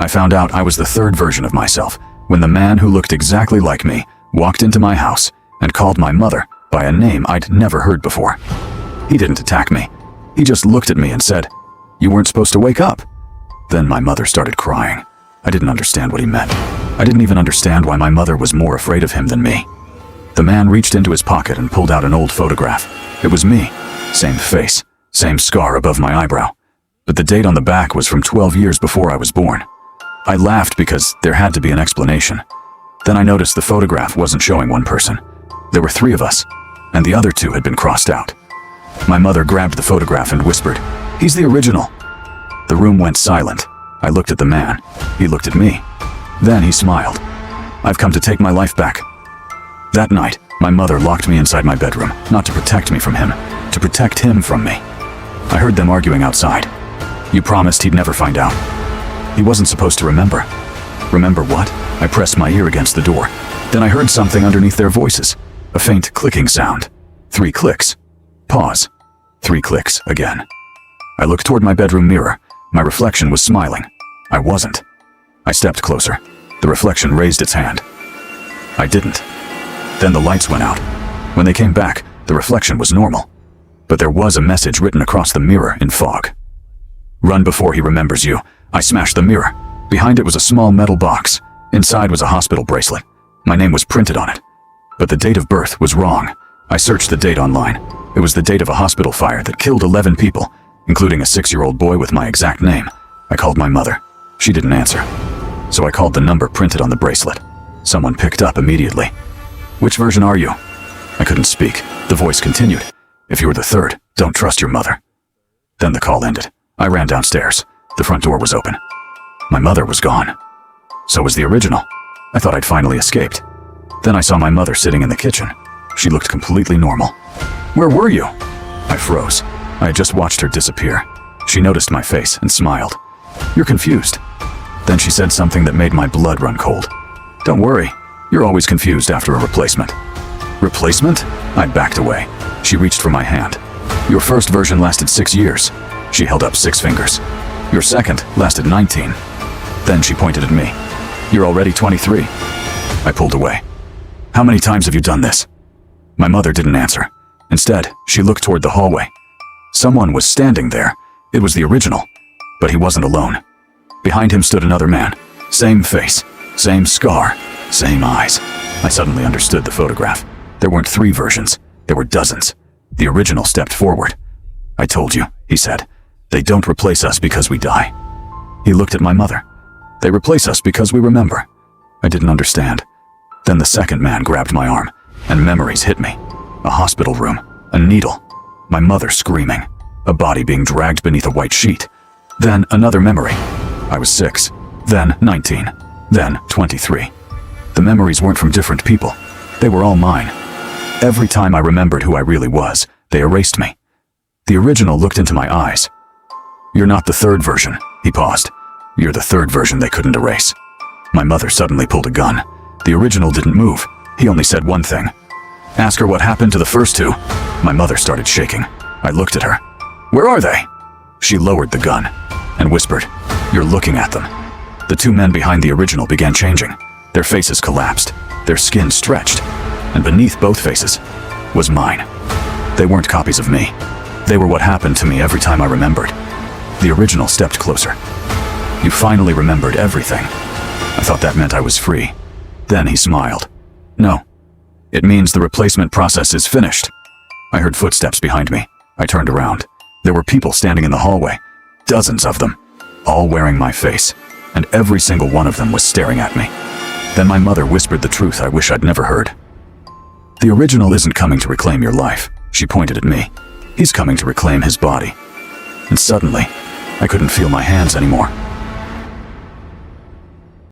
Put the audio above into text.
I found out I was the third version of myself when the man who looked exactly like me walked into my house and called my mother by a name I'd never heard before. He didn't attack me. He just looked at me and said, "You weren't supposed to wake up." Then my mother started crying. I didn't understand what he meant. I didn't even understand why my mother was more afraid of him than me. The man reached into his pocket and pulled out an old photograph. It was me. Same face, same scar above my eyebrow. But the date on the back was from 12 years before I was born. I laughed because there had to be an explanation. Then I noticed the photograph wasn't showing one person. There were 3 of us, and the other 2 had been crossed out. My mother grabbed the photograph and whispered, "He's the original." The room went silent. I looked at the man. He looked at me. Then he smiled. "I've come to take my life back." That night, my mother locked me inside my bedroom, not to protect me from him, to protect him from me. I heard them arguing outside. "You promised he'd never find out." He wasn't supposed to remember. Remember what? I pressed my ear against the door. Then I heard something underneath their voices. A faint clicking sound. 3 clicks. Pause. 3 clicks again. I looked toward my bedroom mirror. My reflection was smiling. I wasn't. I stepped closer. The reflection raised its hand. I didn't. Then the lights went out. When they came back, the reflection was normal. But there was a message written across the mirror in fog. "Run before he remembers you." I smashed the mirror. Behind it was a small metal box. Inside was a hospital bracelet. My name was printed on it. But the date of birth was wrong. I searched the date online. It was the date of a hospital fire that killed 11 people, including a 6-year-old boy with my exact name. I called my mother. She didn't answer. So I called the number printed on the bracelet. Someone picked up immediately. "Which version are you?" I couldn't speak. The voice continued. "If you were the third, don't trust your mother." Then the call ended. I ran downstairs. The front door was open. My mother was gone. So was the original. I thought I'd finally escaped. Then I saw my mother sitting in the kitchen. She looked completely normal. "Where were you?" I froze. I had just watched her disappear. She noticed my face and smiled. "You're confused." Then she said something that made my blood run cold. "Don't worry, you're always confused after a replacement." "Replacement?" I backed away. She reached for my hand. "Your first version lasted 6 years." She held up 6 fingers. "Your second lasted 19. Then she pointed at me. "You're already 23. I pulled away. "How many times have you done this?" My mother didn't answer. Instead, she looked toward the hallway. Someone was standing there. It was the original. But he wasn't alone. Behind him stood another man. Same face, same scar, same eyes. I suddenly understood the photograph. There weren't 3 versions. There were dozens. The original stepped forward. "I told you," he said. "They don't replace us because we die." He looked at my mother. "They replace us because we remember." I didn't understand. Then the second man grabbed my arm, and memories hit me. A hospital room, a needle, my mother screaming, a body being dragged beneath a white sheet. Then another memory. I was 6, then 19, then 23. The memories weren't from different people. They were all mine. Every time I remembered who I really was, they erased me. The original looked into my eyes. "You're not the third version," he paused. "You're the third version they couldn't erase." My mother suddenly pulled a gun. The original didn't move. He only said one thing. "Ask her what happened to the first 2. My mother started shaking. I looked at her. "Where are they?" She lowered the gun and whispered, "You're looking at them." The 2 men behind the original began changing. Their faces collapsed, their skin stretched, and beneath both faces was mine. They weren't copies of me. They were what happened to me every time I remembered. The original stepped closer. "You finally remembered everything." I thought that meant I was free. Then he smiled. "No. It means the replacement process is finished." I heard footsteps behind me. I turned around. There were people standing in the hallway. Dozens of them. All wearing my face. And every single one of them was staring at me. Then my mother whispered the truth I wish I'd never heard. "The original isn't coming to reclaim your life." She pointed at me. "He's coming to reclaim his body." And suddenly, I couldn't feel my hands anymore.